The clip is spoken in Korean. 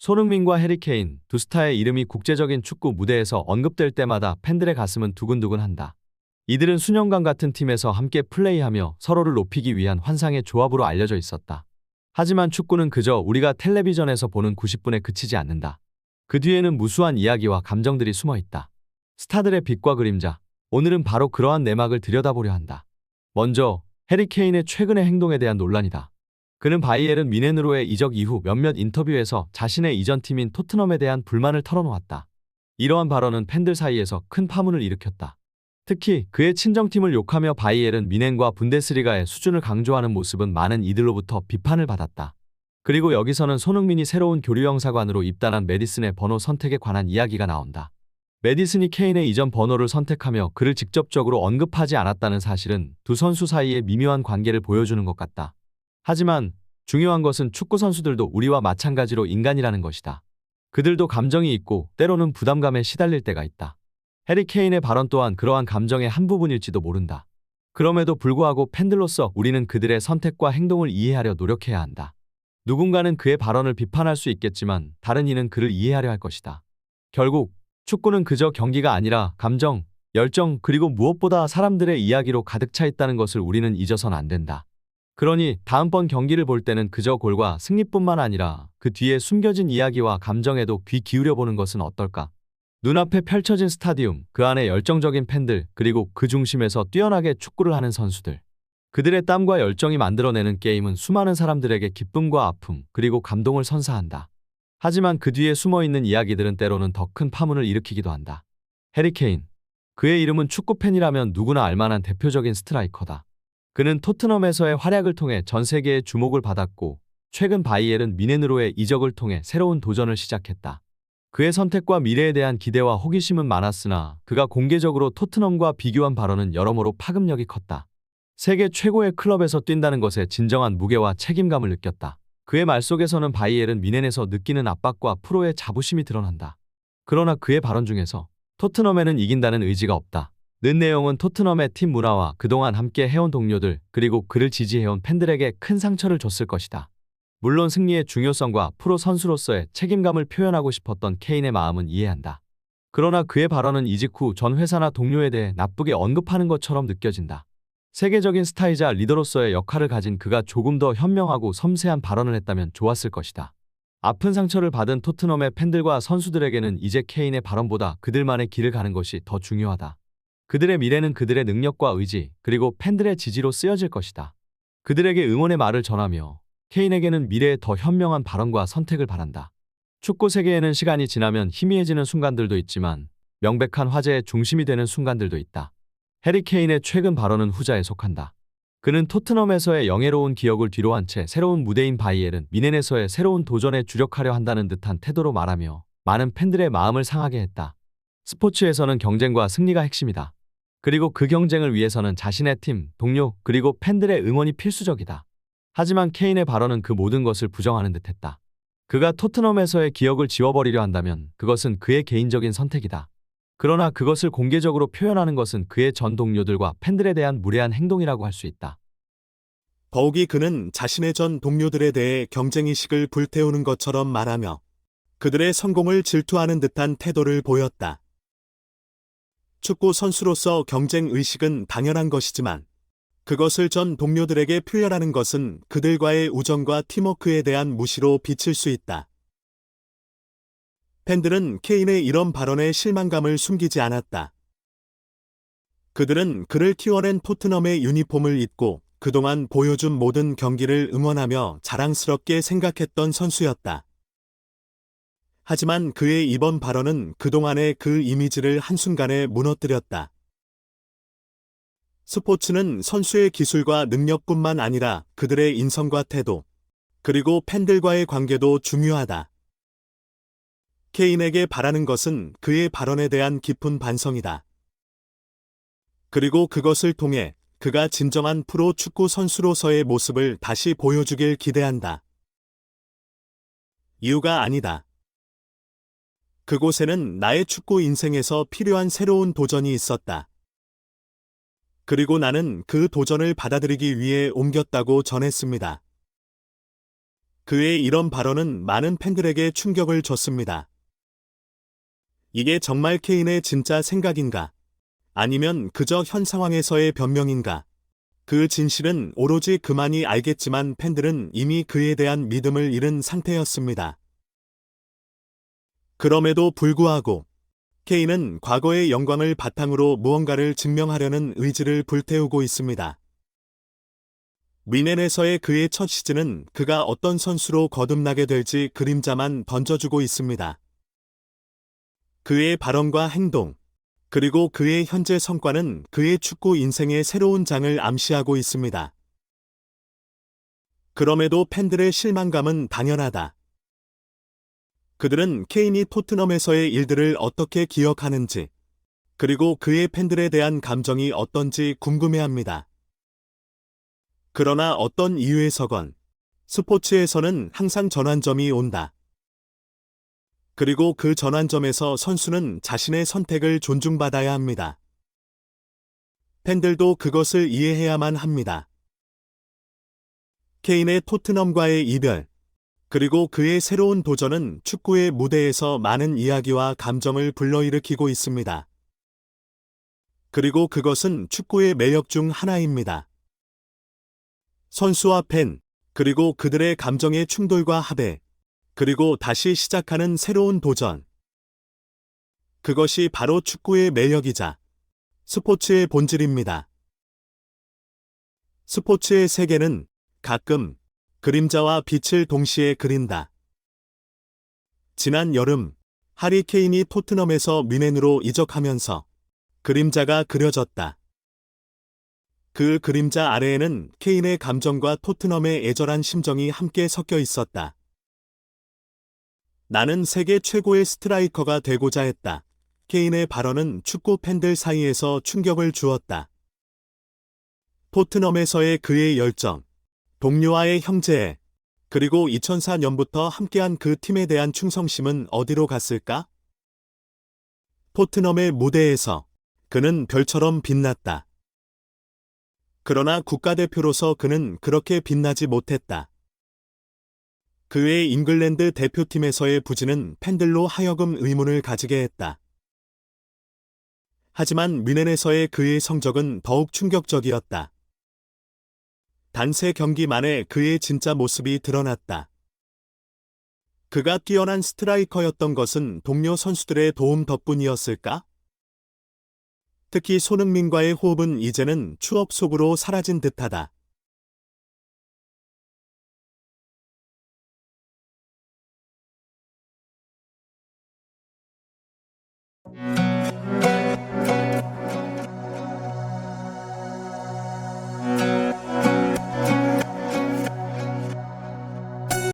손흥민과 해리 케인 두 스타의 이름이 국제적인 축구 무대에서 언급될 때마다 팬들의 가슴은 두근두근한다. 이들은 수년간 같은 팀에서 함께 플레이하며 서로를 높이기 위한 환상의 조합으로 알려져 있었다. 하지만 축구는 그저 우리가 텔레비전에서 보는 90분에 그치지 않는다. 그 뒤에는 무수한 이야기와 감정들이 숨어 있다. 스타들의 빛과 그림자. 오늘은 바로 그러한 내막을 들여다보려 한다. 먼저 해리 케인의 최근의 행동에 대한 논란이다. 그는 바이에른 뮌헨으로의 이적 이후 몇몇 인터뷰에서 자신의 이전 팀인 토트넘에 대한 불만을 털어놓았다. 이러한 발언은 팬들 사이에서 큰 파문을 일으켰다. 특히 그의 친정팀을 욕하며 바이에른 뮌헨과 분데스리가의 수준을 강조하는 모습은 많은 이들로부터 비판을 받았다. 그리고 여기서는 손흥민이 새로운 교류영사관으로 입단한 메디슨의 번호 선택에 관한 이야기가 나온다. 메디슨이 케인의 이전 번호를 선택하며 그를 직접적으로 언급하지 않았다는 사실은 두 선수 사이의 미묘한 관계를 보여주는 것 같다. 하지만 중요한 것은 축구 선수들도 우리와 마찬가지로 인간이라는 것이다. 그들도 감정이 있고 때로는 부담감에 시달릴 때가 있다. 해리 케인의 발언 또한 그러한 감정의 한 부분일지도 모른다. 그럼에도 불구하고 팬들로서 우리는 그들의 선택과 행동을 이해하려 노력해야 한다. 누군가는 그의 발언을 비판할 수 있겠지만 다른 이는 그를 이해하려 할 것이다. 결국 축구는 그저 경기가 아니라 감정, 열정 그리고 무엇보다 사람들의 이야기로 가득 차 있다는 것을 우리는 잊어선 안 된다. 그러니 다음번 경기를 볼 때는 그저 골과 승리뿐만 아니라 그 뒤에 숨겨진 이야기와 감정에도 귀 기울여보는 것은 어떨까? 눈앞에 펼쳐진 스타디움, 그 안에 열정적인 팬들, 그리고 그 중심에서 뛰어나게 축구를 하는 선수들. 그들의 땀과 열정이 만들어내는 게임은 수많은 사람들에게 기쁨과 아픔, 그리고 감동을 선사한다. 하지만 그 뒤에 숨어있는 이야기들은 때로는 더 큰 파문을 일으키기도 한다. 해리 케인. 그의 이름은 축구팬이라면 누구나 알만한 대표적인 스트라이커다. 그는 토트넘에서의 활약을 통해 전 세계의 주목을 받았고 최근 바이에른 뮌헨으로의 이적을 통해 새로운 도전을 시작했다. 그의 선택과 미래에 대한 기대와 호기심은 많았으나 그가 공개적으로 토트넘과 비교한 발언은 여러모로 파급력이 컸다. 세계 최고의 클럽에서 뛴다는 것에 진정한 무게와 책임감을 느꼈다. 그의 말 속에서는 바이에른 뮌헨에서 느끼는 압박과 프로의 자부심이 드러난다. 그러나 그의 발언 중에서 토트넘에는 이긴다는 의지가 없다. 는 내용은 토트넘의 팀 문화와 그동안 함께 해온 동료들 그리고 그를 지지해온 팬들에게 큰 상처를 줬을 것이다. 물론 승리의 중요성과 프로 선수로서의 책임감을 표현하고 싶었던 케인의 마음은 이해한다. 그러나 그의 발언은 이직 후 전 회사나 동료에 대해 나쁘게 언급하는 것처럼 느껴진다. 세계적인 스타이자 리더로서의 역할을 가진 그가 조금 더 현명하고 섬세한 발언을 했다면 좋았을 것이다. 아픈 상처를 받은 토트넘의 팬들과 선수들에게는 이제 케인의 발언보다 그들만의 길을 가는 것이 더 중요하다. 그들의 미래는 그들의 능력과 의지, 그리고 팬들의 지지로 쓰여질 것이다. 그들에게 응원의 말을 전하며 케인에게는 미래에 더 현명한 발언과 선택을 바란다. 축구 세계에는 시간이 지나면 희미해지는 순간들도 있지만 명백한 화제의 중심이 되는 순간들도 있다. 해리 케인의 최근 발언은 후자에 속한다. 그는 토트넘에서의 영예로운 기억을 뒤로한 채 새로운 무대인 바이에른 뮌헨에서의 새로운 도전에 주력하려 한다는 듯한 태도로 말하며 많은 팬들의 마음을 상하게 했다. 스포츠에서는 경쟁과 승리가 핵심이다. 그리고 그 경쟁을 위해서는 자신의 팀, 동료, 그리고 팬들의 응원이 필수적이다. 하지만 케인의 발언은 그 모든 것을 부정하는 듯했다. 그가 토트넘에서의 기억을 지워버리려 한다면 그것은 그의 개인적인 선택이다. 그러나 그것을 공개적으로 표현하는 것은 그의 전 동료들과 팬들에 대한 무례한 행동이라고 할 수 있다. 더욱이 그는 자신의 전 동료들에 대해 경쟁의식을 불태우는 것처럼 말하며 그들의 성공을 질투하는 듯한 태도를 보였다. 축구 선수로서 경쟁의식은 당연한 것이지만 그것을 전 동료들에게 표현하는 것은 그들과의 우정과 팀워크에 대한 무시로 비칠 수 있다. 팬들은 케인의 이런 발언에 실망감을 숨기지 않았다. 그들은 그를 키워낸 토트넘의 유니폼을 입고 그동안 보여준 모든 경기를 응원하며 자랑스럽게 생각했던 선수였다. 하지만 그의 이번 발언은 그동안의 그 이미지를 한순간에 무너뜨렸다. 스포츠는 선수의 기술과 능력뿐만 아니라 그들의 인성과 태도, 그리고 팬들과의 관계도 중요하다. 케인에게 바라는 것은 그의 발언에 대한 깊은 반성이다. 그리고 그것을 통해 그가 진정한 프로 축구 선수로서의 모습을 다시 보여주길 기대한다. 이유가 아니다. 그곳에는 나의 축구 인생에서 필요한 새로운 도전이 있었다. 그리고 나는 그 도전을 받아들이기 위해 옮겼다고 전했습니다. 그의 이런 발언은 많은 팬들에게 충격을 줬습니다. 이게 정말 케인의 진짜 생각인가? 아니면 그저 현 상황에서의 변명인가? 그 진실은 오로지 그만이 알겠지만 팬들은 이미 그에 대한 믿음을 잃은 상태였습니다. 그럼에도 불구하고 케인은 과거의 영광을 바탕으로 무언가를 증명하려는 의지를 불태우고 있습니다. 미넨에서의 그의 첫 시즌은 그가 어떤 선수로 거듭나게 될지 그림자만 던져주고 있습니다. 그의 발언과 행동, 그리고 그의 현재 성과는 그의 축구 인생의 새로운 장을 암시하고 있습니다. 그럼에도 팬들의 실망감은 당연하다. 그들은 케인이 토트넘에서의 일들을 어떻게 기억하는지, 그리고 그의 팬들에 대한 감정이 어떤지 궁금해합니다. 그러나 어떤 이유에서건 스포츠에서는 항상 전환점이 온다. 그리고 그 전환점에서 선수는 자신의 선택을 존중받아야 합니다. 팬들도 그것을 이해해야만 합니다. 케인의 토트넘과의 이별, 그리고 그의 새로운 도전은 축구의 무대에서 많은 이야기와 감정을 불러일으키고 있습니다. 그리고 그것은 축구의 매력 중 하나입니다. 선수와 팬, 그리고 그들의 감정의 충돌과 합의, 그리고 다시 시작하는 새로운 도전. 그것이 바로 축구의 매력이자 스포츠의 본질입니다. 스포츠의 세계는 가끔 그림자와 빛을 동시에 그린다. 지난 여름, 하리 케인이 토트넘에서 뮌헨으로 이적하면서 그림자가 그려졌다. 그 그림자 아래에는 케인의 감정과 토트넘의 애절한 심정이 함께 섞여 있었다. 나는 세계 최고의 스트라이커가 되고자 했다. 케인의 발언은 축구 팬들 사이에서 충격을 주었다. 토트넘에서의 그의 열정, 동료와의 형제애, 그리고 2004년부터 함께한 그 팀에 대한 충성심은 어디로 갔을까? 토트넘의 무대에서 그는 별처럼 빛났다. 그러나 국가대표로서 그는 그렇게 빛나지 못했다. 그의 잉글랜드 대표팀에서의 부진은 팬들로 하여금 의문을 가지게 했다. 하지만 뮌헨에서의 그의 성적은 더욱 충격적이었다. 단 3경기 만에 그의 진짜 모습이 드러났다. 그가 뛰어난 스트라이커였던 것은 동료 선수들의 도움 덕분이었을까? 특히 손흥민과의 호흡은 이제는 추억 속으로 사라진 듯하다.